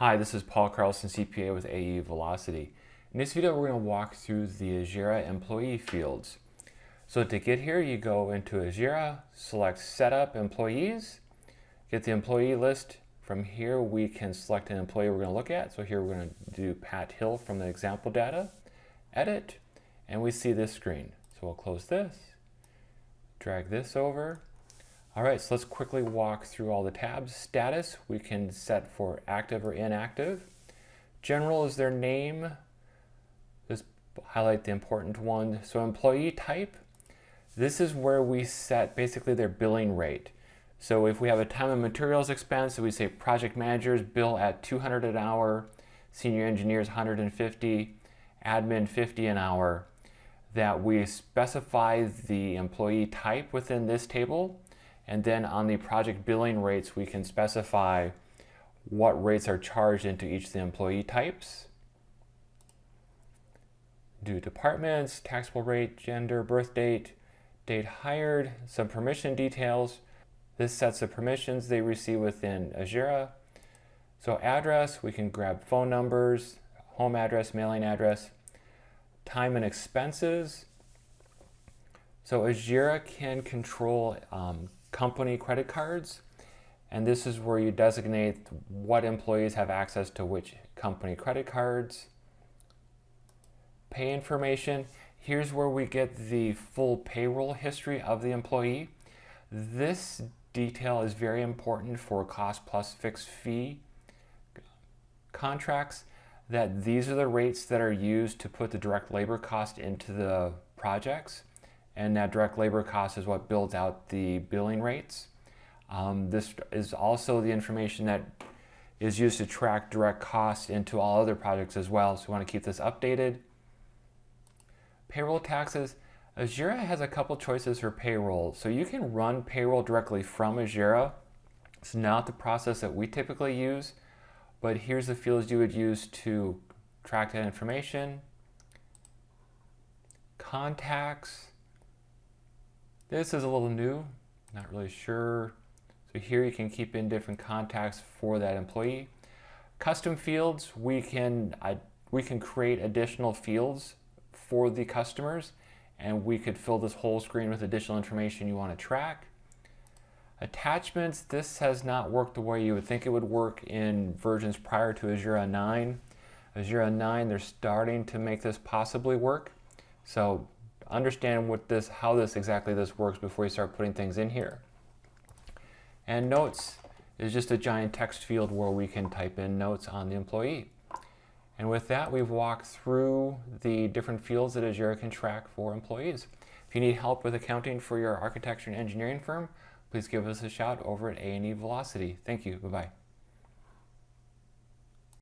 Hi, this is Paul Carlson, CPA with AE Velocity. In this video, we're going to walk through the Ajera employee fields. So to get here, you go into Ajera, select Setup Employees, get the employee list. From here, we can select an employee we're going to look at. So here we're going to do Pat Hill from the example data, edit, and we see this screen. So we'll close this, drag this over. All right, so let's quickly walk through all the tabs. Status, we can set for active or inactive. General is their name. Just highlight the important one. So employee type, this is where we set basically their billing rate. So if we have a time and materials expense, so we say project managers bill at $200 an hour, senior engineers 150, admin 50 an hour, that we specify the employee type within this table. And then on the project billing rates, we can specify what rates are charged into each of the employee types. Do departments, taxable rate, gender, birth date, date hired, some permission details. This sets the permissions they receive within Ajera. So address, we can grab phone numbers, home address, mailing address, time and expenses. So Ajera can control company credit cards, and this is where you designate what employees have access to which company credit cards. Pay information, here's where we get the full payroll history of the employee. This detail is very important for cost plus fixed fee contracts, that these are the rates that are used to put the direct labor cost into the projects. And that direct labor cost is what builds out the billing rates. This is also the information that is used to track direct costs into all other projects as well. So we want to keep this updated. Payroll taxes. Ajera has a couple choices for payroll. So you can run payroll directly from Ajera. It's not the process that we typically use, but here's the fields you would use to track that information. Contacts. This is a little new, not really sure. So here you can keep in different contacts for that employee. Custom fields, we can create additional fields for the customers, and we could fill this whole screen with additional information you want to track. Attachments, this has not worked the way you would think it would work in versions prior to Ajera 9. Ajera 9, they're starting to make this possibly work. So understand how this exactly works before you start putting things in here. And notes is just a giant text field where we can type in notes on the employee. And with that, we've walked through the different fields that Ajera can track for employees. If you need help with accounting for your architecture and engineering firm, please give us a shout over at A&E Velocity. Thank you. Bye-bye.